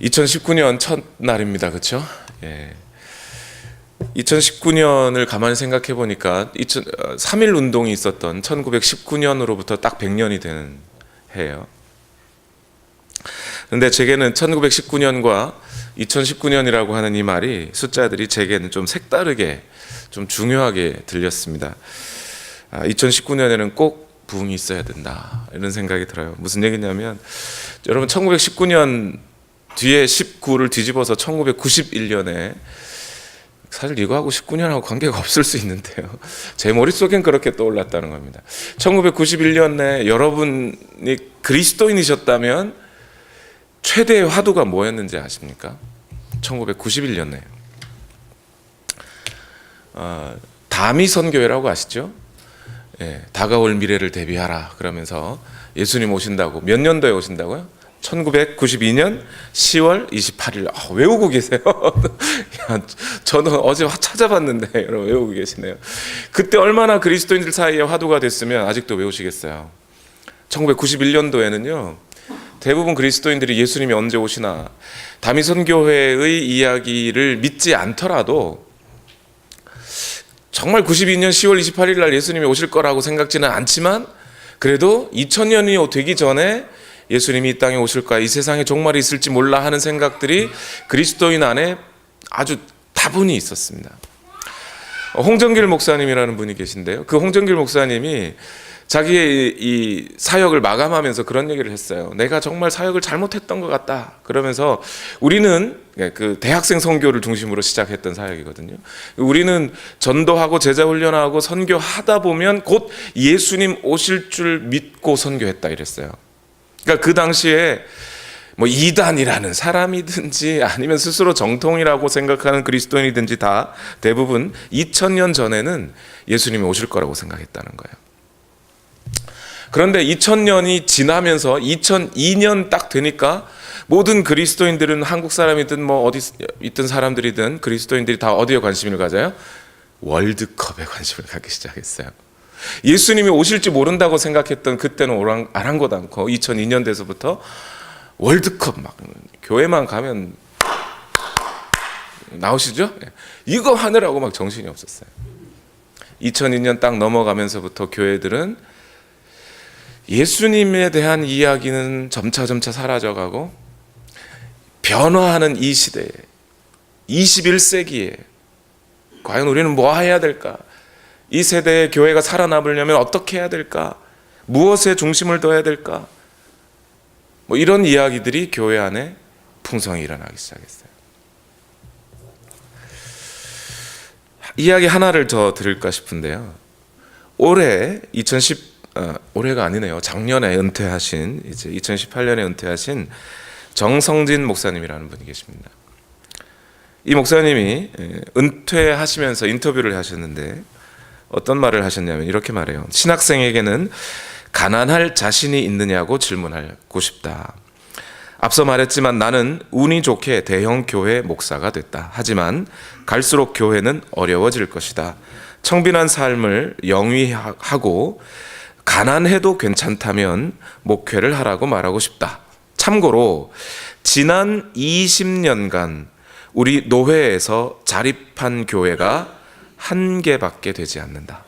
2019년 첫날입니다. 그렇죠? 예. 2019년을 가만히 생각해 보니까 3.1 운동이 있었던 1919년으로부터 딱 100년이 되는 해예요. 그런데 제게는 1919년과 2019년이라고 하는 이 말이 숫자들이 제게는 좀 색다르게 좀 중요하게 들렸습니다. 2019년에는 꼭 부흥이 있어야 된다 이런 생각이 들어요. 무슨 얘기냐면 여러분 1919년 뒤에 19를 뒤집어서 1991년에 사실 이거하고 19년하고 관계가 없을 수 있는데요. 제 머릿속엔 그렇게 떠올랐다는 겁니다. 1991년에 여러분이 그리스도인이셨다면 최대의 화두가 뭐였는지 아십니까? 1991년에 다미 선교회라고 아시죠? 예, 다가올 미래를 대비하라 그러면서 예수님 오신다고. 몇 년도에 오신다고요? 1992년 10월 28일. 외우고 계세요. 저는 어제 찾아봤는데 여러분 외우고 계시네요. 그때 얼마나 그리스도인들 사이에 화두가 됐으면 아직도 외우시겠어요. 1991년도에는요 대부분 그리스도인들이 예수님이 언제 오시나 다미선교회의 이야기를 믿지 않더라도 정말 92년 10월 28일 날 예수님이 오실 거라고 생각지는 않지만 그래도 2000년이 되기 전에 예수님이 이 땅에 오실까, 이 세상에 종말이 있을지 몰라 하는 생각들이 그리스도인 안에 아주 다분히 있었습니다. 홍정길 목사님이라는 분이 계신데요. 그 홍정길 목사님이 자기의 이 사역을 마감하면서 그런 얘기를 했어요. 내가 정말 사역을 잘못했던 것 같다. 그러면서 우리는 그 대학생 선교를 중심으로 시작했던 사역이거든요. 우리는 전도하고 제자 훈련하고 선교하다 보면 곧 예수님 오실 줄 믿고 선교했다 이랬어요. 그러니까 그 당시에 뭐 이단이라는 사람이든지 아니면 스스로 정통이라고 생각하는 그리스도인이든지 다 대부분 2000년 전에는 예수님이 오실 거라고 생각했다는 거예요. 그런데 2000년이 지나면서 2002년 딱 되니까 모든 그리스도인들은 한국 사람이든 뭐 어디 있던 사람들이든 그리스도인들이 다 어디에 관심을 가져요? 월드컵에 관심을 갖기 시작했어요. 예수님이 오실지 모른다고 생각했던 그때는 아랑곳 않고 2002년 돼서부터 월드컵 막 교회만 가면 나오시죠? 이거 하느라고 막 정신이 없었어요. 2002년 딱 넘어가면서부터 교회들은 예수님에 대한 이야기는 점차 사라져가고 변화하는 이 시대에 21세기에 과연 우리는 뭐 해야 될까? 이 세대의 교회가 살아남으려면 어떻게 해야 될까? 무엇에 중심을 둬야 될까? 뭐 이런 이야기들이 교회 안에 풍성히 일어나기 시작했어요. 이야기 하나를 더 드릴까 싶은데요. 올해가 아니네요. 작년에 은퇴하신, 이제 2018년에 은퇴하신 정성진 목사님이라는 분이 계십니다. 이 목사님이 은퇴하시면서 인터뷰를 하셨는데 어떤 말을 하셨냐면 이렇게 말해요. 신학생에게는 가난할 자신이 있느냐고 질문하고 싶다. 앞서 말했지만 나는 운이 좋게 대형 교회 목사가 됐다. 하지만 갈수록 교회는 어려워질 것이다. 청빈한 삶을 영위하고 가난해도 괜찮다면 목회를 하라고 말하고 싶다. 참고로 지난 20년간 우리 노회에서 자립한 교회가 한 개밖에 되지 않는다.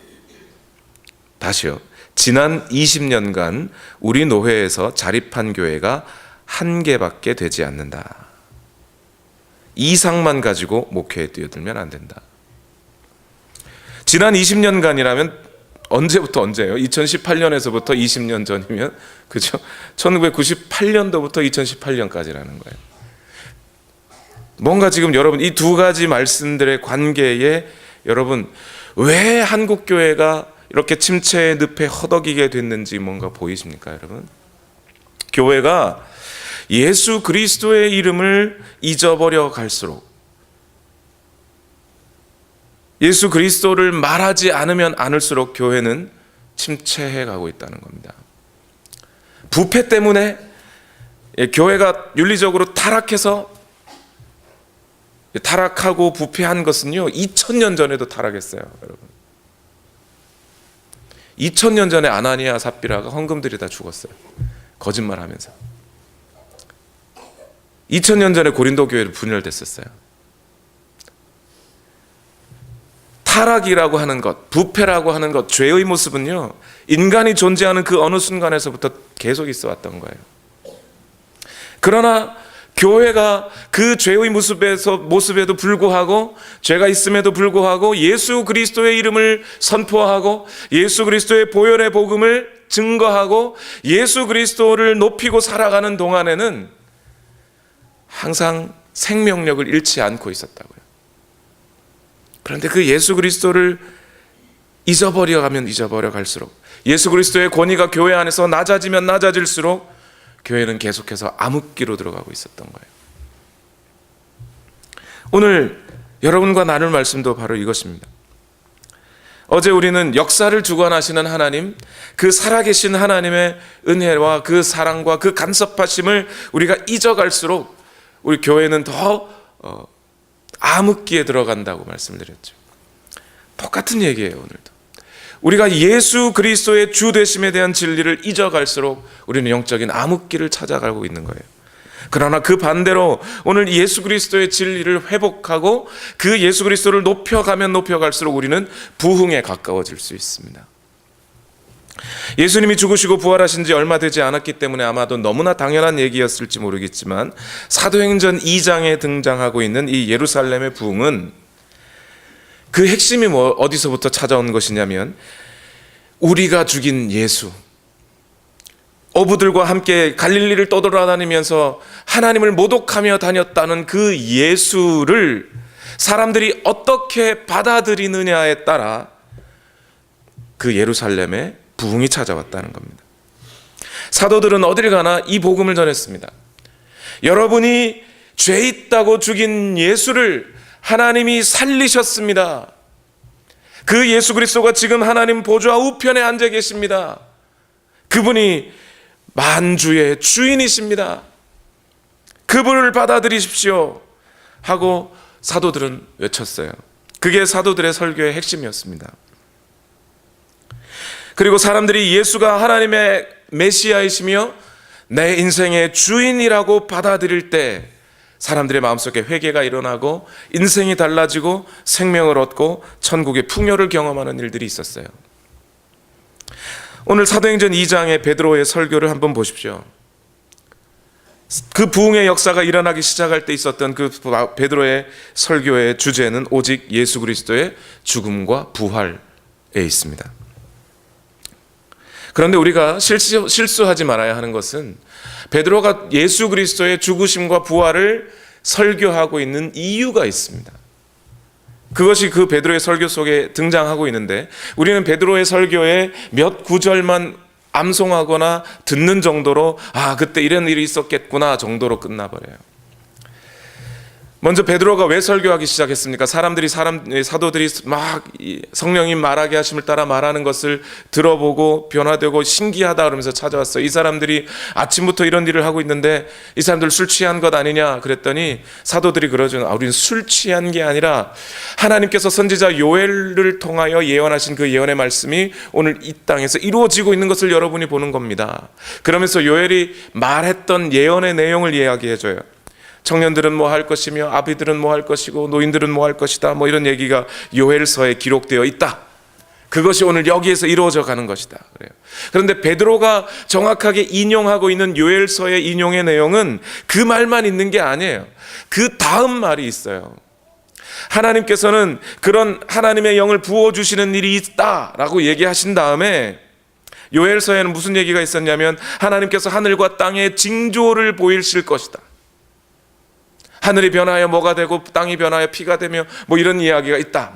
다시요. 지난 20년간 우리 노회에서 자립한 교회가 한 개밖에 되지 않는다. 이상만 가지고 목회에 뛰어들면 안 된다. 지난 20년간이라면 언제부터 언제예요? 2018년에서부터 20년 전이면 그죠? 1998년도부터 2018년까지라는 거예요. 뭔가 지금 여러분 이 두 가지 말씀들의 관계에 여러분 왜 한국 교회가 이렇게 침체의 늪에 허덕이게 됐는지 뭔가 보이십니까, 여러분? 교회가 예수 그리스도의 이름을 잊어버려 갈수록 예수 그리스도를 말하지 않으면 않을수록 교회는 침체해 가고 있다는 겁니다. 부패 때문에 교회가 윤리적으로 타락하고 부패한 것은요 2000년 전에도 타락했어요, 여러분. 2000년 전에 아나니아 삽비라가 헌금들이 다 죽었어요. 거짓말하면서. 2000년 전에 고린도 교회로 분열됐었어요. 타락이라고 하는 것, 부패라고 하는 것, 죄의 모습은요, 인간이 존재하는 그 어느 순간에서부터 계속 있어 왔던 거예요. 그러나 교회가 그 죄의 모습에도 불구하고, 죄가 있음에도 불구하고 예수 그리스도의 이름을 선포하고 예수 그리스도의 보혈의 복음을 증거하고 예수 그리스도를 높이고 살아가는 동안에는 항상 생명력을 잃지 않고 있었다고요. 그런데 그 예수 그리스도를 잊어버려 갈수록, 예수 그리스도의 권위가 교회 안에서 낮아지면 낮아질수록 교회는 계속해서 암흑기로 들어가고 있었던 거예요. 오늘 여러분과 나눌 말씀도 바로 이것입니다. 어제 우리는 역사를 주관하시는 하나님, 그 살아계신 하나님의 은혜와 그 사랑과 그 간섭하심을 우리가 잊어갈수록 우리 교회는 더 암흑기에 들어간다고 말씀을 드렸죠. 똑같은 얘기예요. 오늘도 우리가 예수 그리스도의 주 되심에 대한 진리를 잊어갈수록 우리는 영적인 암흑기를 찾아가고 있는 거예요. 그러나 그 반대로 오늘 예수 그리스도의 진리를 회복하고 그 예수 그리스도를 높여가면 높여갈수록 우리는 부흥에 가까워질 수 있습니다. 예수님이 죽으시고 부활하신 지 얼마 되지 않았기 때문에 아마도 너무나 당연한 얘기였을지 모르겠지만, 사도행전 2장에 등장하고 있는 이 예루살렘의 부흥은 그 핵심이 어디서부터 찾아온 것이냐면, 우리가 죽인 예수, 어부들과 함께 갈릴리를 떠돌아다니면서 하나님을 모독하며 다녔다는 그 예수를 사람들이 어떻게 받아들이느냐에 따라 그 예루살렘에 부흥이 찾아왔다는 겁니다. 사도들은 어딜 가나 이 복음을 전했습니다. 여러분이 죄 있다고 죽인 예수를 하나님이 살리셨습니다. 그 예수 그리스도가 지금 하나님 보좌 우편에 앉아 계십니다. 그분이 만주의 주인이십니다. 그분을 받아들이십시오 하고 사도들은 외쳤어요. 그게 사도들의 설교의 핵심이었습니다. 그리고 사람들이 예수가 하나님의 메시아이시며 내 인생의 주인이라고 받아들일 때 사람들의 마음속에 회개가 일어나고 인생이 달라지고 생명을 얻고 천국의 풍요를 경험하는 일들이 있었어요. 오늘 사도행전 2장의 베드로의 설교를 한번 보십시오. 그 부흥의 역사가 일어나기 시작할 때 있었던 그 베드로의 설교의 주제는 오직 예수 그리스도의 죽음과 부활에 있습니다. 그런데 우리가 실수하지 말아야 하는 것은 베드로가 예수 그리스도의 죽으심과 부활을 설교하고 있는 이유가 있습니다. 그것이 그 베드로의 설교 속에 등장하고 있는데, 우리는 베드로의 설교에 몇 구절만 암송하거나 듣는 정도로 그때 이런 일이 있었겠구나 정도로 끝나버려요. 먼저 베드로가 왜 설교하기 시작했습니까? 사도들이 막 성령님 말하게 하심을 따라 말하는 것을 들어보고 변화되고 신기하다 그러면서 찾아왔어요. 이 사람들이 아침부터 이런 일을 하고 있는데 이 사람들 술 취한 것 아니냐 그랬더니 사도들이 그러죠. 우리는 술 취한 게 아니라 하나님께서 선지자 요엘을 통하여 예언하신 그 예언의 말씀이 오늘 이 땅에서 이루어지고 있는 것을 여러분이 보는 겁니다. 그러면서 요엘이 말했던 예언의 내용을 이야기해줘요. 청년들은 뭐 할 것이며 아비들은 뭐 할 것이고 노인들은 뭐 할 것이다, 뭐 이런 얘기가 요엘서에 기록되어 있다. 그것이 오늘 여기에서 이루어져 가는 것이다 그래요. 그런데 베드로가 정확하게 인용하고 있는 요엘서의 인용의 내용은 그 말만 있는 게 아니에요. 그 다음 말이 있어요. 하나님께서는 그런 하나님의 영을 부어주시는 일이 있다라고 얘기하신 다음에 요엘서에는 무슨 얘기가 있었냐면, 하나님께서 하늘과 땅에 징조를 보이실 것이다. 하늘이 변하여 뭐가 되고 땅이 변하여 피가 되며 뭐 이런 이야기가 있다.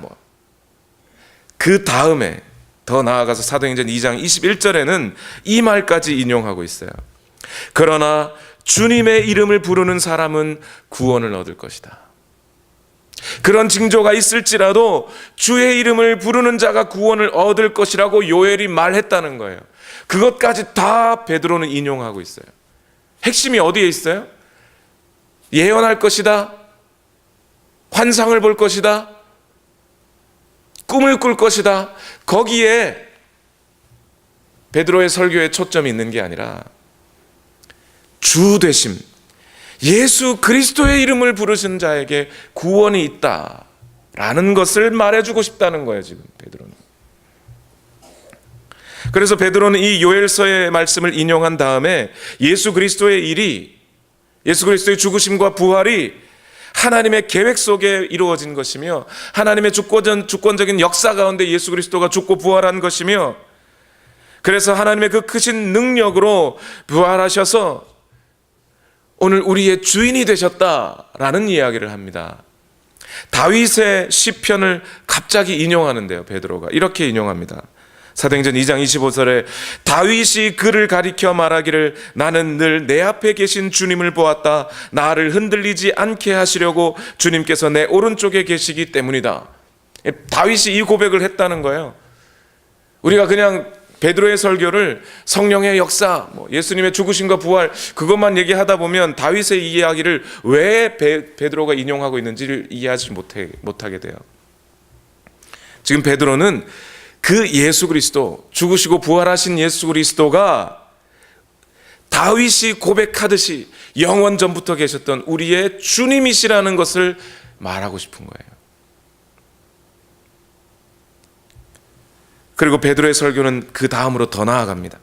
그 다음에 더 나아가서 사도행전 2장 21절에는 이 말까지 인용하고 있어요. 그러나 주님의 이름을 부르는 사람은 구원을 얻을 것이다. 그런 징조가 있을지라도 주의 이름을 부르는 자가 구원을 얻을 것이라고 요엘이 말했다는 거예요. 그것까지 다 베드로는 인용하고 있어요. 핵심이 어디에 있어요? 예언할 것이다, 환상을 볼 것이다, 꿈을 꿀 것이다. 거기에 베드로의 설교에 초점이 있는 게 아니라 주 되심, 예수 그리스도의 이름을 부르신 자에게 구원이 있다라는 것을 말해주고 싶다는 거예요, 지금 베드로는. 그래서 베드로는 이 요엘서의 말씀을 인용한 다음에 예수 그리스도의 일이, 예수 그리스도의 죽으심과 부활이 하나님의 계획 속에 이루어진 것이며, 하나님의 주권적인 역사 가운데 예수 그리스도가 죽고 부활한 것이며, 그래서 하나님의 그 크신 능력으로 부활하셔서 오늘 우리의 주인이 되셨다라는 이야기를 합니다. 다윗의 시편을 갑자기 인용하는데요, 베드로가 이렇게 인용합니다. 사도행전 2장 25절에 다윗이 그를 가리켜 말하기를 나는 늘 내 앞에 계신 주님을 보았다. 나를 흔들리지 않게 하시려고 주님께서 내 오른쪽에 계시기 때문이다. 다윗이 이 고백을 했다는 거예요. 우리가 그냥 베드로의 설교를 성령의 역사, 예수님의 죽으심과 부활 그것만 얘기하다 보면 다윗의 이야기를 왜 베드로가 인용하고 있는지를 이해하지 못하게 돼요. 지금 베드로는 그 예수 그리스도, 죽으시고 부활하신 예수 그리스도가 다윗이 고백하듯이 영원 전부터 계셨던 우리의 주님이시라는 것을 말하고 싶은 거예요. 그리고 베드로의 설교는 그 다음으로 더 나아갑니다.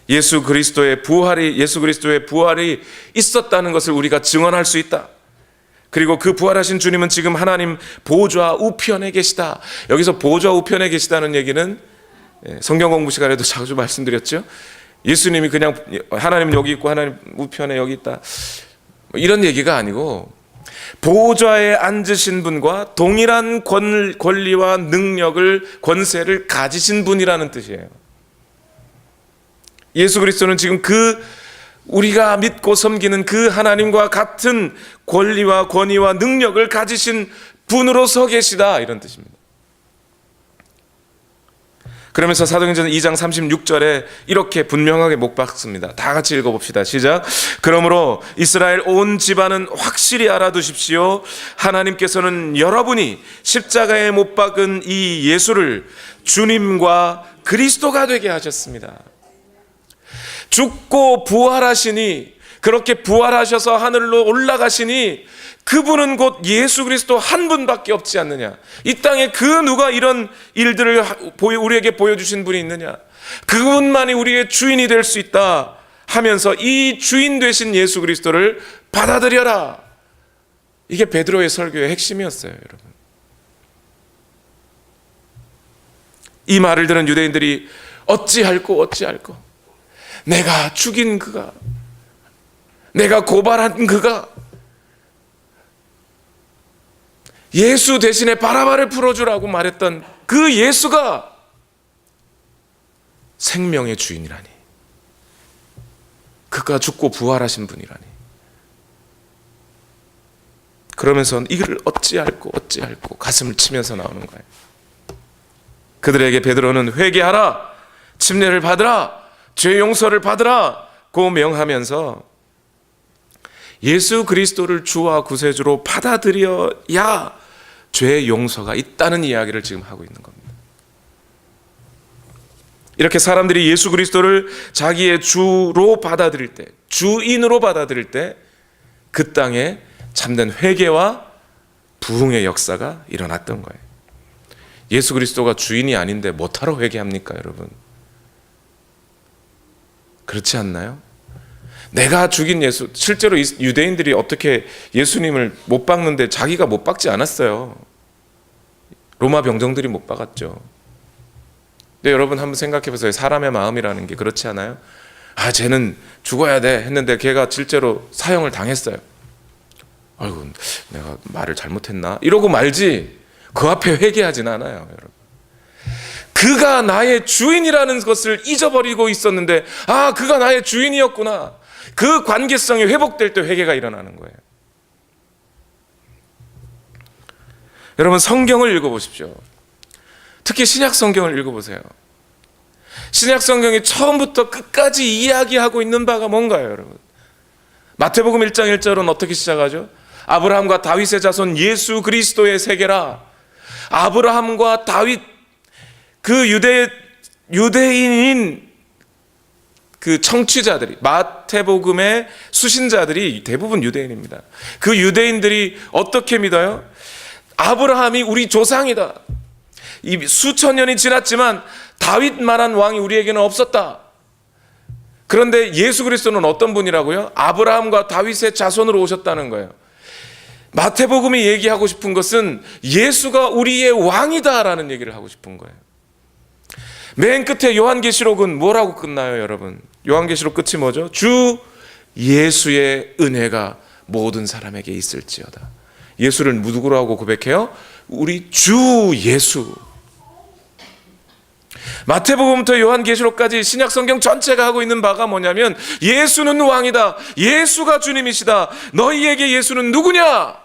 예수 그리스도의 부활이 있었다는 것을 우리가 증언할 수 있다. 그리고 그 부활하신 주님은 지금 하나님 보좌 우편에 계시다. 여기서 보좌 우편에 계시다는 얘기는 성경 공부 시간에도 자주 말씀드렸죠. 예수님이 그냥 하나님 여기 있고 하나님 우편에 여기 있다, 이런 얘기가 아니고 보좌에 앉으신 분과 동일한 권리와 능력을, 권세를 가지신 분이라는 뜻이에요. 예수 그리스도는 지금 우리가 믿고 섬기는 그 하나님과 같은 권리와 권위와 능력을 가지신 분으로 서 계시다, 이런 뜻입니다. 그러면서 사도행전 2장 36절에 이렇게 분명하게 못 박습니다. 다 같이 읽어봅시다. 시작. 그러므로 이스라엘 온 집안은 확실히 알아두십시오. 하나님께서는 여러분이 십자가에 못 박은 이 예수를 주님과 그리스도가 되게 하셨습니다. 죽고 부활하시니, 그렇게 부활하셔서 하늘로 올라가시니 그분은 곧 예수 그리스도 한 분밖에 없지 않느냐. 이 땅에 그 누가 이런 일들을 우리에게 보여주신 분이 있느냐. 그분만이 우리의 주인이 될 수 있다 하면서 이 주인 되신 예수 그리스도를 받아들여라. 이게 베드로의 설교의 핵심이었어요, 여러분. 이 말을 들은 유대인들이 어찌할꼬 내가 죽인 그가, 내가 고발한 그가 예수 대신에 바라바를 풀어주라고 말했던 그 예수가 생명의 주인이라니, 그가 죽고 부활하신 분이라니. 그러면서 이를 어찌할꼬 가슴을 치면서 나오는 거예요. 그들에게 베드로는 회개하라, 침례를 받으라, 죄 용서를 받으라고 명하면서 예수 그리스도를 주와 구세주로 받아들여야 죄 용서가 있다는 이야기를 지금 하고 있는 겁니다. 이렇게 사람들이 예수 그리스도를 자기의 주로 받아들일 때, 주인으로 받아들일 때 그 땅에 참된 회개와 부흥의 역사가 일어났던 거예요. 예수 그리스도가 주인이 아닌데 뭐하러 회개합니까, 여러분? 그렇지 않나요? 내가 죽인 예수, 실제로 유대인들이 어떻게 예수님을 못 박는데 자기가 못 박지 않았어요. 로마 병정들이 못 박았죠. 근데 여러분 한번 생각해 보세요. 사람의 마음이라는 게 그렇지 않아요? 아, 쟤는 죽어야 돼 했는데 걔가 실제로 사형을 당했어요. 아이고, 내가 말을 잘못했나? 이러고 말지 그 앞에 회개하진 않아요, 여러분. 그가 나의 주인이라는 것을 잊어버리고 있었는데, 아, 그가 나의 주인이었구나. 그 관계성이 회복될 때 회개가 일어나는 거예요. 여러분, 성경을 읽어보십시오. 특히 신약 성경을 읽어보세요. 신약 성경이 처음부터 끝까지 이야기하고 있는 바가 뭔가요, 여러분? 마태복음 1장 1절은 어떻게 시작하죠? 아브라함과 다윗의 자손 예수 그리스도의 세계라. 아브라함과 다윗, 그 유대인인 그 그 청취자들이, 마태복음의 수신자들이 대부분 유대인입니다. 그 유대인들이 어떻게 믿어요? 아브라함이 우리 조상이다. 이 수천 년이 지났지만 다윗만한 왕이 우리에게는 없었다. 그런데 예수 그리스도는 어떤 분이라고요? 아브라함과 다윗의 자손으로 오셨다는 거예요. 마태복음이 얘기하고 싶은 것은 예수가 우리의 왕이다라는 얘기를 하고 싶은 거예요. 맨 끝에 요한계시록은 뭐라고 끝나요, 여러분? 요한계시록 끝이 뭐죠? 주 예수의 은혜가 모든 사람에게 있을지어다. 예수를 누구라고 고백해요? 우리 주 예수. 마태복음부터 요한계시록까지 신약성경 전체가 하고 있는 바가 뭐냐면 예수는 왕이다. 예수가 주님이시다. 너희에게 예수는 누구냐?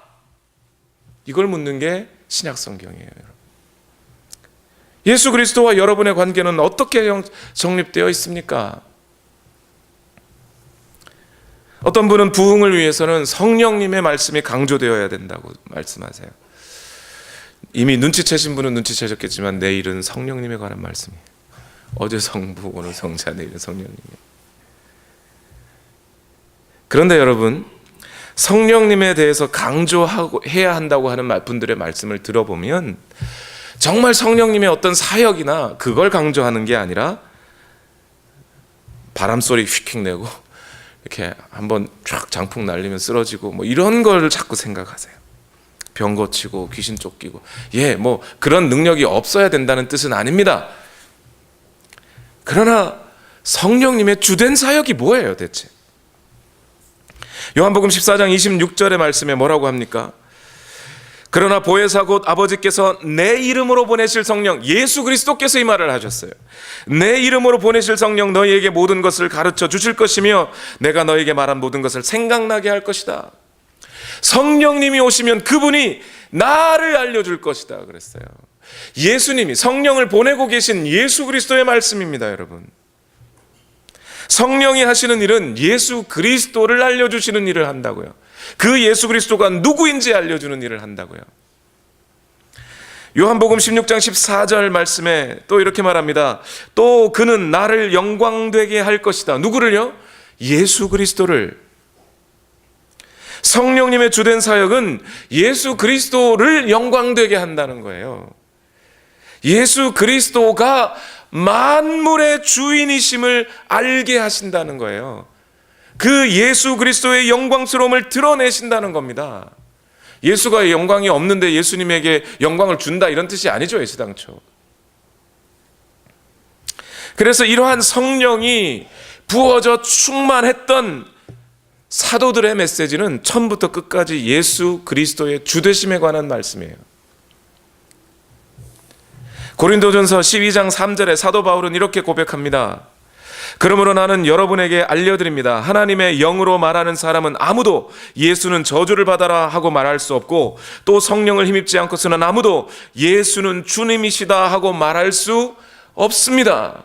이걸 묻는 게 신약성경이에요. 예수 그리스도와 여러분의 관계는 어떻게 정립되어 있습니까? 어떤 분은 부흥을 위해서는 성령님의 말씀이 강조되어야 된다고 말씀하세요. 이미 눈치채신 분은 눈치채셨겠지만 내일은 성령님에 관한 말씀이에요. 어제 성부, 오늘 성자, 내일은 성령님. 그런데 여러분, 성령님에 대해서 강조해야 한다고 하는 분들의 말씀을 들어보면 정말 성령님의 어떤 사역이나 그걸 강조하는 게 아니라 바람소리 휙휙 내고 이렇게 한번 쫙 장풍 날리면 쓰러지고 뭐 이런 걸 자꾸 생각하세요. 병 고치고 귀신 쫓기고, 뭐 그런 능력이 없어야 된다는 뜻은 아닙니다. 그러나 성령님의 주된 사역이 뭐예요 대체? 요한복음 14장 26절의 말씀에 뭐라고 합니까? 그러나 보혜사 곧 아버지께서 내 이름으로 보내실 성령, 예수 그리스도께서 이 말을 하셨어요. 내 이름으로 보내실 성령 너희에게 모든 것을 가르쳐 주실 것이며 내가 너희에게 말한 모든 것을 생각나게 할 것이다. 성령님이 오시면 그분이 나를 알려줄 것이다 그랬어요. 예수님이 성령을 보내고 계신 예수 그리스도의 말씀입니다. 여러분, 성령이 하시는 일은 예수 그리스도를 알려주시는 일을 한다고요. 그 예수 그리스도가 누구인지 알려주는 일을 한다고요. 요한복음 16장 14절 말씀에 또 이렇게 말합니다. 또 그는 나를 영광되게 할 것이다. 누구를요? 예수 그리스도를. 성령님의 주된 사역은 예수 그리스도를 영광되게 한다는 거예요. 예수 그리스도가 만물의 주인이심을 알게 하신다는 거예요. 그 예수 그리스도의 영광스러움을 드러내신다는 겁니다. 예수가 영광이 없는데 예수님에게 영광을 준다 이런 뜻이 아니죠, 애시당초. 그래서 이러한 성령이 부어져 충만했던 사도들의 메시지는 처음부터 끝까지 예수 그리스도의 주되심에 관한 말씀이에요. 고린도전서 12장 3절에 사도 바울은 이렇게 고백합니다. 그러므로 나는 여러분에게 알려드립니다. 하나님의 영으로 말하는 사람은 아무도 예수는 저주를 받아라 하고 말할 수 없고, 또 성령을 힘입지 않고서는 아무도 예수는 주님이시다 하고 말할 수 없습니다.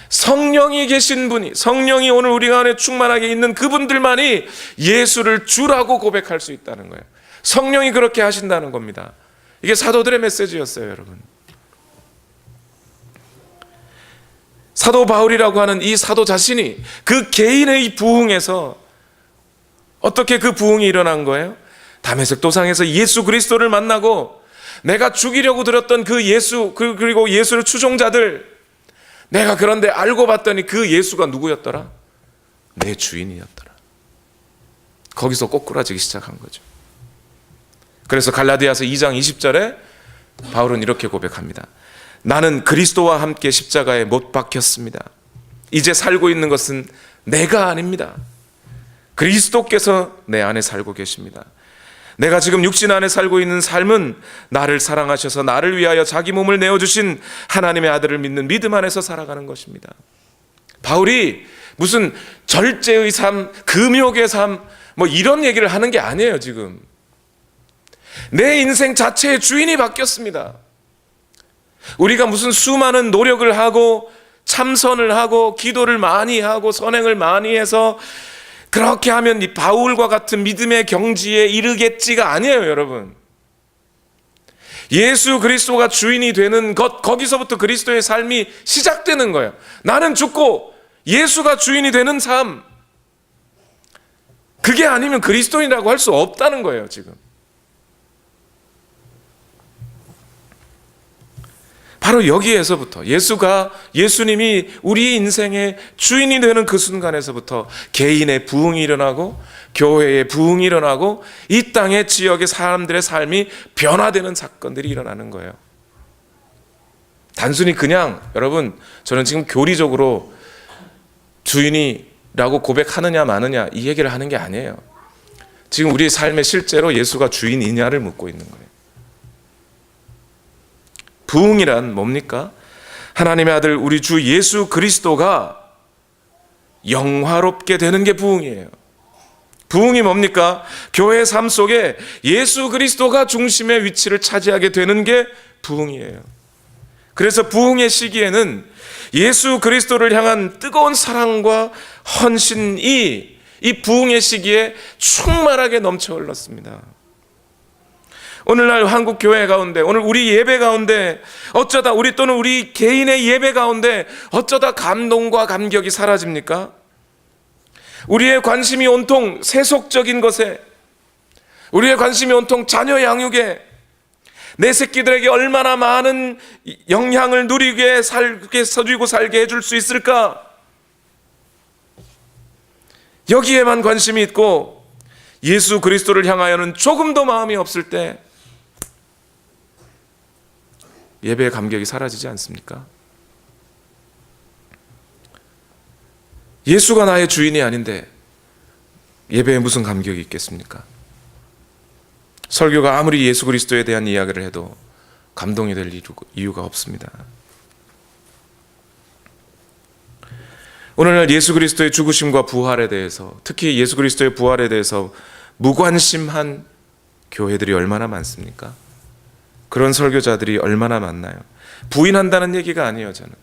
성령이 계신 분이, 성령이 오늘 우리 안에 충만하게 있는 그분들만이 예수를 주라고 고백할 수 있다는 거예요. 성령이 그렇게 하신다는 겁니다. 이게 사도들의 메시지였어요, 여러분. 사도 바울이라고 하는 이 사도 자신이 그 개인의 부흥에서 어떻게 그 부흥이 일어난 거예요? 다메섹 도상에서 예수 그리스도를 만나고 내가 죽이려고 들었던 그 예수, 그리고 예수를 추종자들, 내가 그런데 알고 봤더니 그 예수가 누구였더라? 내 주인이었더라. 거기서 꼬꾸라지기 시작한 거죠. 그래서 갈라디아서 2장 20절에 바울은 이렇게 고백합니다. 나는 그리스도와 함께 십자가에 못 박혔습니다. 이제 살고 있는 것은 내가 아닙니다. 그리스도께서 내 안에 살고 계십니다. 내가 지금 육신 안에 살고 있는 삶은 나를 사랑하셔서 나를 위하여 자기 몸을 내어주신 하나님의 아들을 믿는 믿음 안에서 살아가는 것입니다. 바울이 무슨 절제의 삶, 금욕의 삶, 뭐 이런 얘기를 하는 게 아니에요. 지금 내 인생 자체의 주인이 바뀌었습니다. 우리가 무슨 수많은 노력을 하고 참선을 하고 기도를 많이 하고 선행을 많이 해서 그렇게 하면 이 바울과 같은 믿음의 경지에 이르겠지가 아니에요, 여러분. 예수 그리스도가 주인이 되는 것, 거기서부터 그리스도의 삶이 시작되는 거예요. 나는 죽고 예수가 주인이 되는 삶, 그게 아니면 그리스도인이라고 할 수 없다는 거예요. 지금 바로 여기에서부터 예수님이 우리 인생의 주인이 되는 그 순간에서부터 개인의 부흥이 일어나고 교회의 부흥이 일어나고 이 땅의 지역의 사람들의 삶이 변화되는 사건들이 일어나는 거예요. 단순히 그냥 여러분, 저는 지금 교리적으로 주인이라고 고백하느냐 마느냐 이 얘기를 하는 게 아니에요. 지금 우리 삶에 실제로 예수가 주인이냐를 묻고 있는 거예요. 부흥이란 뭡니까? 하나님의 아들 우리 주 예수 그리스도가 영화롭게 되는 게 부흥이에요. 부흥이 뭡니까? 교회 삶 속에 예수 그리스도가 중심의 위치를 차지하게 되는 게 부흥이에요. 그래서 부흥의 시기에는 예수 그리스도를 향한 뜨거운 사랑과 헌신이 이 부흥의 시기에 충만하게 넘쳐 흘렀습니다. 오늘날 한국 교회 가운데, 오늘 우리 예배 가운데 어쩌다 우리 개인의 예배 가운데 어쩌다 감동과 감격이 사라집니까? 우리의 관심이 온통 세속적인 것에, 우리의 관심이 온통 자녀 양육에, 내 새끼들에게 얼마나 많은 영향을 누리게 살게 서주고 살게 해줄 수 있을까? 여기에만 관심이 있고 예수 그리스도를 향하여는 조금도 마음이 없을 때 예배의 감격이 사라지지 않습니까? 예수가 나의 주인이 아닌데 예배에 무슨 감격이 있겠습니까? 설교가 아무리 예수 그리스도에 대한 이야기를 해도 감동이 될 이유가 없습니다. 오늘날 예수 그리스도의 죽으심과 부활에 대해서, 특히 예수 그리스도의 부활에 대해서 무관심한 교회들이 얼마나 많습니까? 그런 설교자들이 얼마나 많나요? 부인한다는 얘기가 아니에요. 저는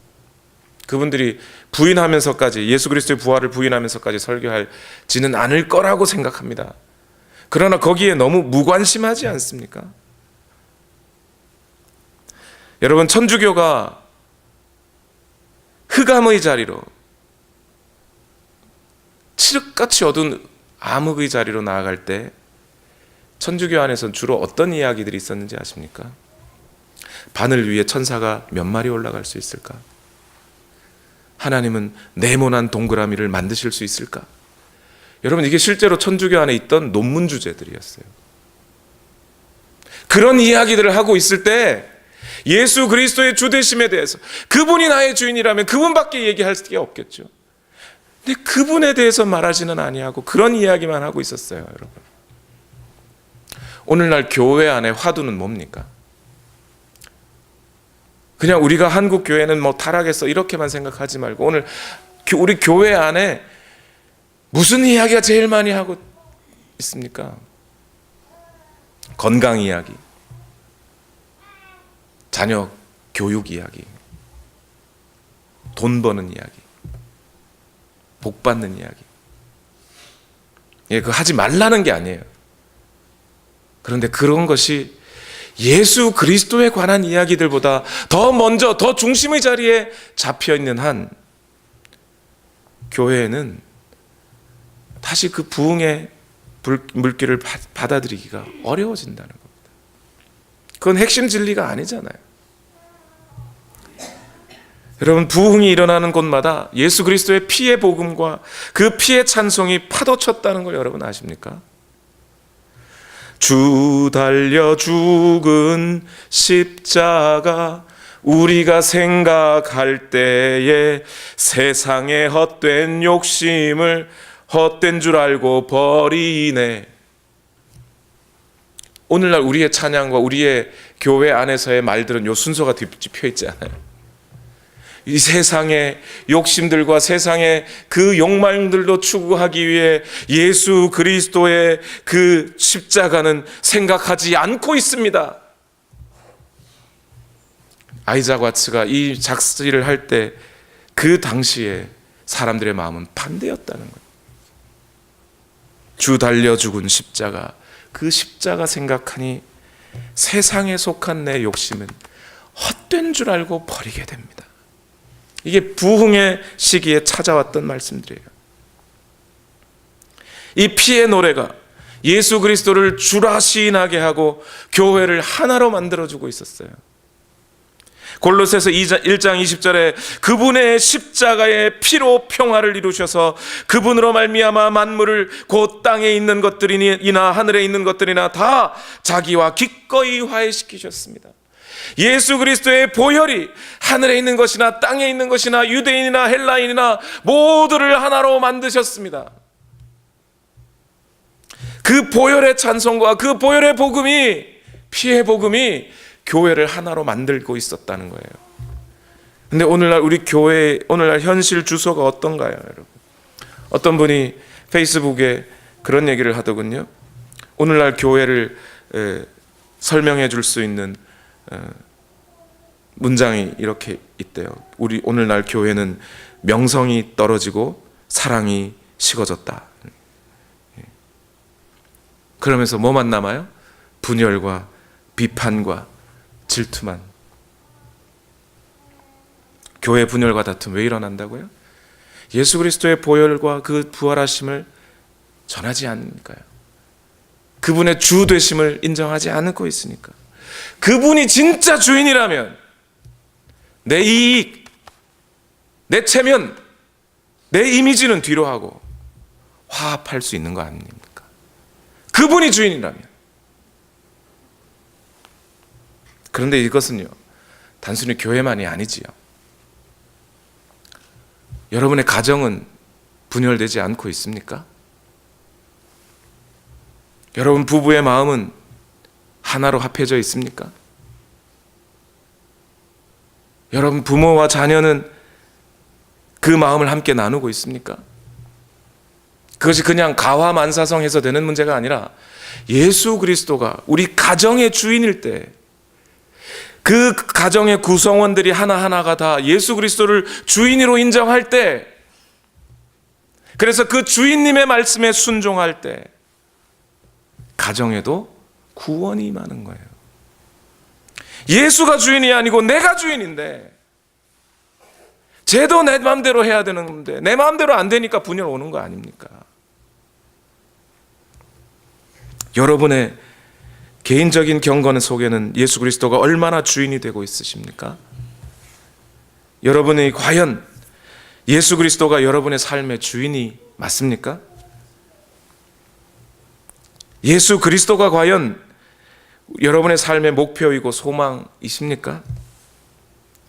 그분들이 부인하면서까지, 예수 그리스도의 부활을 부인하면서까지 설교하지는 않을 거라고 생각합니다. 그러나 거기에 너무 무관심하지 않습니까? 여러분, 천주교가 흑암의 자리로, 칠흑같이 어두운 암흑의 자리로 나아갈 때 천주교 안에서는 주로 어떤 이야기들이 있었는지 아십니까? 바늘 위에 천사가 몇 마리 올라갈 수 있을까? 하나님은 네모난 동그라미를 만드실 수 있을까? 여러분, 이게 실제로 천주교 안에 있던 논문 주제들이었어요. 그런 이야기들을 하고 있을 때 예수 그리스도의 주되심에 대해서, 그분이 나의 주인이라면 그분밖에 얘기할 게 없겠죠. 근데 그분에 대해서 말하지는 아니하고 그런 이야기만 하고 있었어요. 여러분, 오늘날 교회 안에 화두는 뭡니까? 그냥 우리가 한국 교회는 뭐 타락했어 이렇게만 생각하지 말고, 오늘 우리 교회 안에 무슨 이야기가 제일 많이 하고 있습니까? 건강 이야기, 자녀 교육 이야기, 돈 버는 이야기, 복 받는 이야기. 예, 그거 하지 말라는 게 아니에요. 그런데 그런 것이 예수 그리스도에 관한 이야기들보다 더 먼저, 더 중심의 자리에 잡혀 있는 한 교회에는 다시 그 부흥의 물길을 받아들이기가 어려워진다는 겁니다. 그건 핵심 진리가 아니잖아요. 여러분, 부흥이 일어나는 곳마다 예수 그리스도의 피의 복음과 그 피의 찬송이 파도쳤다는 걸 여러분 아십니까? 주 달려 죽은 십자가, 우리가 생각할 때에 세상의 헛된 욕심을 헛된 줄 알고 버리네. 오늘날 우리의 찬양과 우리의 교회 안에서의 말들은 요 순서가 뒤집혀 있지 않아요? 이 세상의 욕심들과 세상의 그 욕망들도 추구하기 위해 예수 그리스도의 그 십자가는 생각하지 않고 있습니다. 아이작 와츠가 이 작시를 할 때 그 당시에 사람들의 마음은 반대였다는 거예요. 주 달려 죽은 십자가, 그 십자가 생각하니 세상에 속한 내 욕심은 헛된 줄 알고 버리게 됩니다. 이게 부흥의 시기에 찾아왔던 말씀들이에요. 이 피의 노래가 예수 그리스도를 주라 시인하게 하고 교회를 하나로 만들어주고 있었어요. 골로새서 1장 20절에 그분의 십자가의 피로 평화를 이루셔서 그분으로 말미암아 만물을 곧 땅에 있는 것들이나 하늘에 있는 것들이나 다 자기와 기꺼이 화해시키셨습니다. 예수 그리스도의 보혈이 하늘에 있는 것이나 땅에 있는 것이나 유대인이나 헬라인이나 모두를 하나로 만드셨습니다. 그 보혈의 찬송과 그 보혈의 복음이, 피의 복음이 교회를 하나로 만들고 있었다는 거예요. 근데 오늘날 우리 교회, 오늘날 현실 주소가 어떤가요, 여러분? 어떤 분이 페이스북에 그런 얘기를 하더군요. 오늘날 교회를 설명해 줄 수 있는 문장이 이렇게 있대요. 우리 오늘날 교회는 명성이 떨어지고 사랑이 식어졌다. 그러면서 뭐만 남아요? 분열과 비판과 질투만. 교회 분열과 다툼 왜 일어난다고요? 예수 그리스도의 보혈과 그 부활하심을 전하지 않으니까요. 그분의 주 되심을 인정하지 않고 있으니까. 그분이 진짜 주인이라면 내 이익, 내 체면, 내 이미지는 뒤로 하고 화합할 수 있는 거 아닙니까? 그분이 주인이라면. 그런데 이것은요, 단순히 교회만이 아니지요. 여러분의 가정은 분열되지 않고 있습니까? 여러분 부부의 마음은 하나로 합해져 있습니까? 여러분 부모와 자녀는 그 마음을 함께 나누고 있습니까? 그것이 그냥 가화만사성해서 되는 문제가 아니라 예수 그리스도가 우리 가정의 주인일 때, 그 가정의 구성원들이 하나하나가 다 예수 그리스도를 주인으로 인정할 때, 그래서 그 주인님의 말씀에 순종할 때 가정에도 구원이 임하는 거예요. 예수가 주인이 아니고 내가 주인인데, 쟤도 내 마음대로 해야 되는데 내 마음대로 안 되니까 분열 오는 거 아닙니까? 여러분의 개인적인 경건 속에는 예수 그리스도가 얼마나 주인이 되고 있으십니까? 여러분이 과연 예수 그리스도가 여러분의 삶의 주인이 맞습니까? 예수 그리스도가 과연 여러분의 삶의 목표이고 소망이십니까?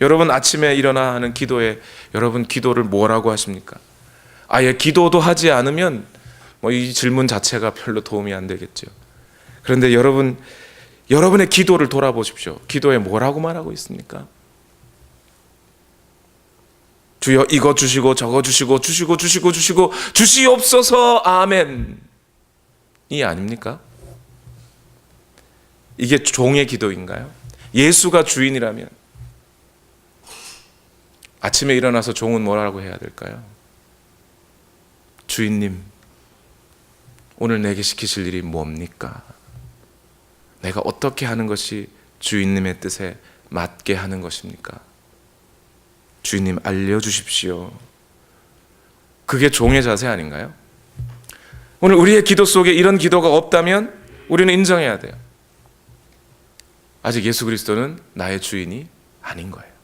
여러분 아침에 일어나 하는 기도에 여러분 기도를 뭐라고 하십니까? 아예 기도도 하지 않으면 이 질문 자체가 별로 도움이 안 되겠죠. 그런데 여러분의 기도를 돌아보십시오. 기도에 뭐라고 말하고 있습니까? 주여 이거 주시고 저거 주시고 주시옵소서 아멘이 아닙니까? 이게 종의 기도인가요? 예수가 주인이라면 아침에 일어나서 종은 뭐라고 해야 될까요? 주인님, 오늘 내게 시키실 일이 뭡니까? 내가 어떻게 하는 것이 주인님의 뜻에 맞게 하는 것입니까? 주인님 알려주십시오. 그게 종의 자세 아닌가요? 오늘 우리의 기도 속에 이런 기도가 없다면 우리는 인정해야 돼요. 아직 예수 그리스도는 나의 주인이 아닌 거예요.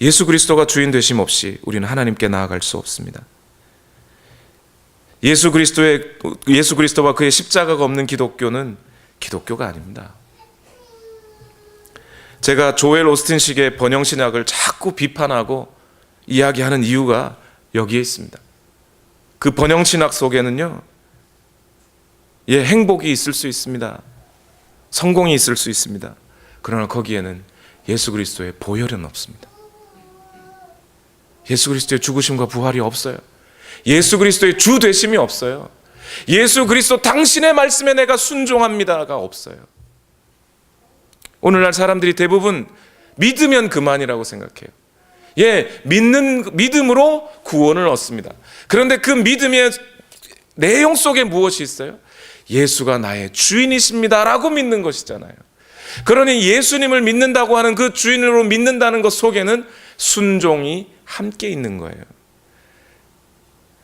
예수 그리스도가 주인 되심 없이 우리는 하나님께 나아갈 수 없습니다. 예수 그리스도와 그의 십자가가 없는 기독교는 기독교가 아닙니다. 제가 조엘 오스틴식의 번영신학을 자꾸 비판하고 이야기하는 이유가 여기에 있습니다. 그 번영신학 속에는요, 행복이 있을 수 있습니다. 성공이 있을 수 있습니다. 그러나 거기에는 예수 그리스도의 보혈은 없습니다. 예수 그리스도의 죽으심과 부활이 없어요. 예수 그리스도의 주 되심이 없어요. 예수 그리스도 당신의 말씀에 내가 순종합니다가 없어요. 오늘날 사람들이 대부분 믿으면 그만이라고 생각해요. 믿음으로 구원을 얻습니다. 그런데 그 믿음의 내용 속에 무엇이 있어요? 예수가 나의 주인이십니다라고 믿는 것이잖아요. 그러니 예수님을 믿는다고 하는 그 주인으로 믿는다는 것 속에는 순종이 함께 있는 거예요.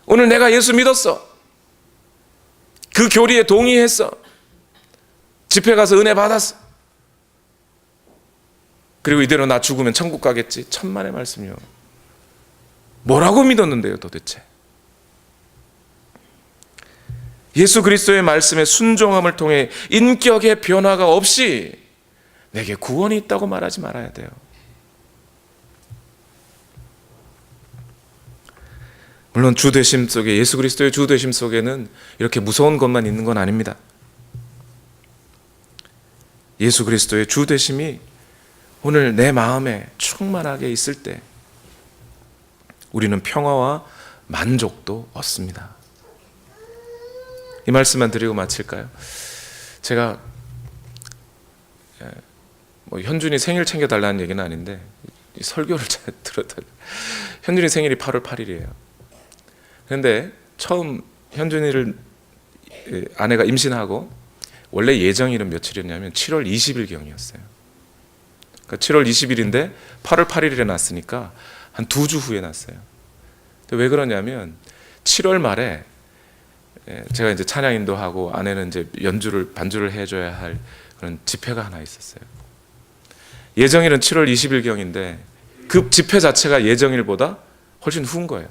오늘 내가 예수 믿었어. 그 교리에 동의했어. 집회 가서 은혜 받았어. 그리고 이대로 나 죽으면 천국 가겠지. 천만의 말씀이요. 뭐라고 믿었는데요, 도대체? 예수 그리스도의 말씀에 순종함을 통해 인격의 변화가 없이 내게 구원이 있다고 말하지 말아야 돼요. 물론 주되심 속에, 예수 그리스도의 주되심 속에는 이렇게 무서운 것만 있는 건 아닙니다. 예수 그리스도의 주되심이 오늘 내 마음에 충만하게 있을 때 우리는 평화와 만족도 얻습니다. 이 말씀만 드리고 마칠까요? 제가 현준이 생일 챙겨달라는 얘기는 아닌데 설교를 잘 들었더니 현준이 생일이 8월 8일이에요. 그런데 처음 현준이를 아내가 임신하고 원래 예정일은 며칠이었냐면 7월 20일경이었어요. 그러니까 7월 20일인데 8월 8일에 났으니까 한 2주 후에 났어요. 왜 그러냐면 7월 말에 제가 이제 찬양 인도하고 아내는 이제 반주를 해줘야 할 그런 집회가 하나 있었어요. 예정일은 7월 20일경인데 그 집회 자체가 예정일보다 훨씬 후인 거예요.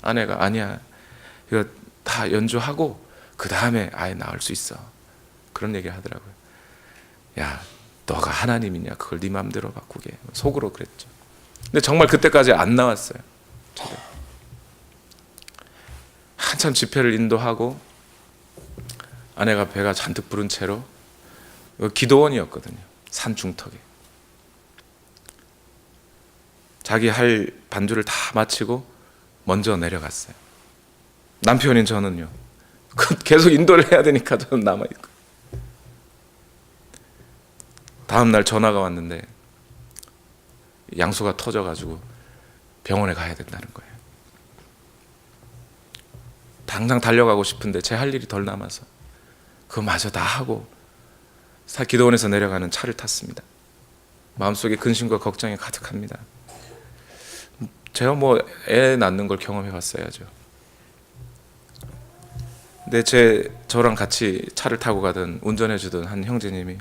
아내가 아니야, 이거 다 연주하고 그 다음에 아예 나올 수 있어. 그런 얘기를 하더라고요. 야, 너가 하나님이냐? 그걸 네 마음대로 바꾸게. 속으로 그랬죠. 근데 정말 그때까지 안 나왔어요. 저도. 한참 집회를 인도하고 아내가 배가 잔뜩 부른 채로 기도원이었거든요. 산 중턱에. 자기 할 반주를 다 마치고 먼저 내려갔어요. 남편인 저는요. 계속 인도를 해야 되니까 저는 남아있고. 다음 날 전화가 왔는데 양수가 터져가지고 병원에 가야 된다는 거예요. 당장 달려가고 싶은데 제 할 일이 덜 남아서 그거마저 다 하고 기도원에서 내려가는 차를 탔습니다. 마음속에 근심과 걱정이 가득합니다. 제가 애 낳는 걸 경험해 봤어야죠. 근데 저랑 같이 차를 타고 가던 운전해 주던 한 형제님이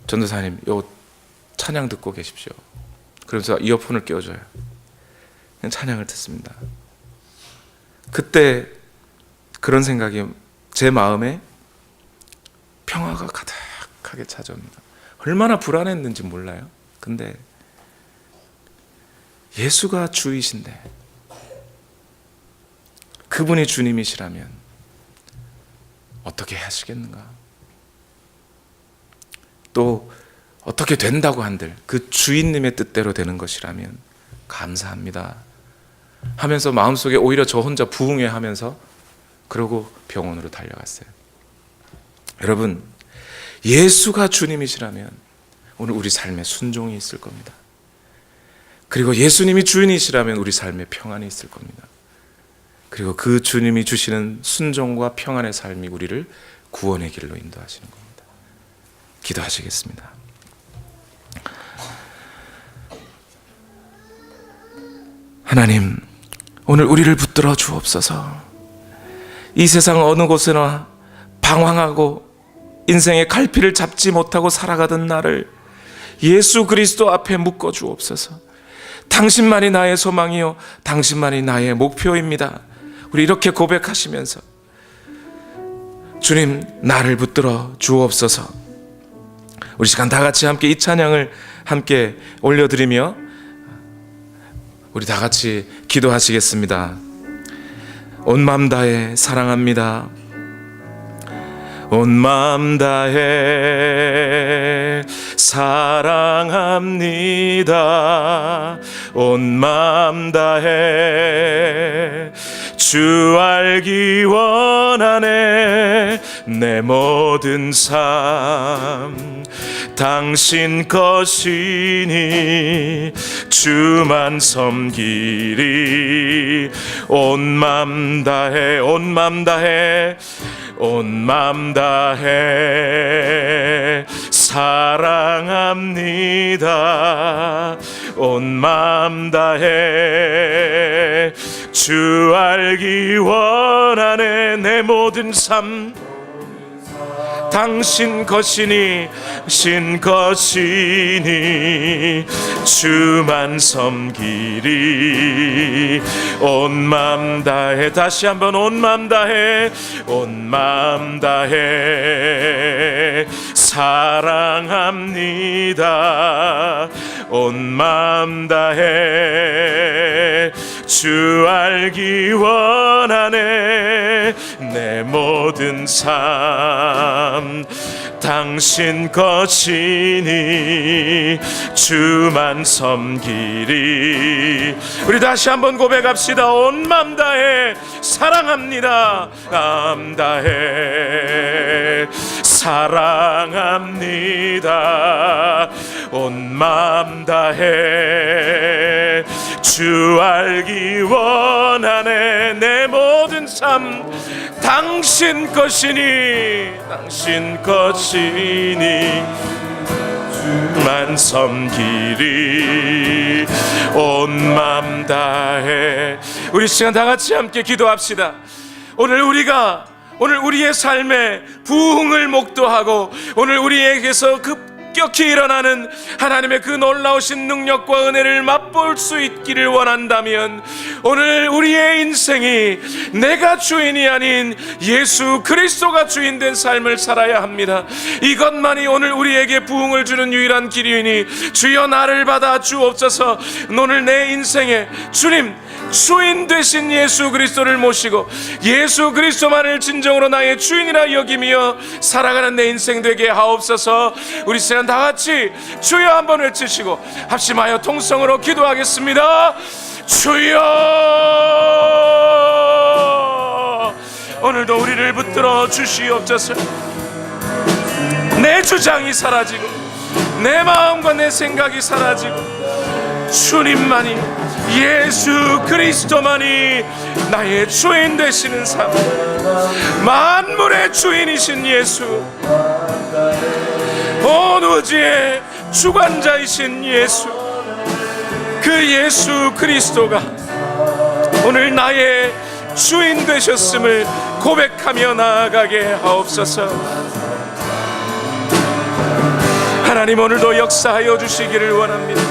전도사님, 요 찬양 듣고 계십시오. 그러면서 이어폰을 껴줘요. 그냥 찬양을 듣습니다. 그때 그런 생각이 제 마음에 평화가 가득하게 찾아옵니다. 얼마나 불안했는지 몰라요. 근데 예수가 주이신데 그분이 주님이시라면 어떻게 하시겠는가? 또 어떻게 된다고 한들 그 주인님의 뜻대로 되는 것이라면 감사합니다 하면서 마음속에 오히려 저 혼자 부흥회하면서 그러고 병원으로 달려갔어요. 여러분, 예수가 주님이시라면 오늘 우리 삶에 순종이 있을 겁니다. 그리고 예수님이 주인이시라면 우리 삶에 평안이 있을 겁니다. 그리고 그 주님이 주시는 순종과 평안의 삶이 우리를 구원의 길로 인도하시는 겁니다. 기도하시겠습니다. 하나님, 오늘 우리를 붙들어 주옵소서. 이 세상 어느 곳에나 방황하고 인생의 갈피를 잡지 못하고 살아가던 나를 예수 그리스도 앞에 묶어 주옵소서. 당신만이 나의 소망이요 당신만이 나의 목표입니다. 우리 이렇게 고백하시면서 주님, 나를 붙들어 주옵소서. 우리 시간 다 같이 함께 이 찬양을 함께 올려드리며 우리 다 같이 기도하시겠습니다. 온 마음 다해 사랑합니다. 온 마음 다해 사랑합니다. 온 마음 다해 주 알기 원하네. 내 모든 삶 당신 것이니 주만 섬기리. 온 맘 다해 온 맘 다해 온 맘 다해 사랑합니다. 온 마음 다해 주 알기 원하네. 내 모든 삶 당신 것이니 신 것이니 주만 섬기리. 온 마음 다해, 다시 한번 온 마음 다해, 온 마음 다해 사랑합니다. 온 마음 다해 주 알기 원하네. 내 모든 삶 당신 것이니 주만 섬기리. 우리 다시 한번 고백합시다. 온 맘 다해 사랑합니다. 맘 다해 사랑합니다. 온 맘 다해 주 알기 원하네. 내 모든 삶 당신 것이니 당신 것이니 주만 섬기리. 온 맘 다해. 우리 시간 다 같이 함께 기도합시다. 오늘 우리의 삶에 부흥을 목도하고 오늘 우리에게서 급격히 일어나는 하나님의 그 놀라우신 능력과 은혜를 맛볼 수 있기를 원한다면 오늘 우리의 인생이 내가 주인이 아닌 예수 그리스도가 주인된 삶을 살아야 합니다. 이것만이 오늘 우리에게 부흥을 주는 유일한 길이니 주여 나를 받아 주옵소서. 오늘 내 인생에 주인 되신 예수 그리스도를 모시고 예수 그리스도만을 진정으로 나의 주인이라 여기며 살아가는 내 인생 되게 하옵소서. 우리 시간 다 같이 주여 한번 외치시고 합심하여 통성으로 기도하겠습니다. 주여, 오늘도 우리를 붙들어 주시옵소서. 내 주장이 사라지고 내 마음과 내 생각이 사라지고 주님만이, 예수 그리스도만이 나의 주인 되시는 삶, 만물의 주인이신 예수, 온 우주의 주관자이신 예수, 그 예수 그리스도가 오늘 나의 주인 되셨음을 고백하며 나아가게 하옵소서. 하나님, 오늘도 역사하여 주시기를 원합니다.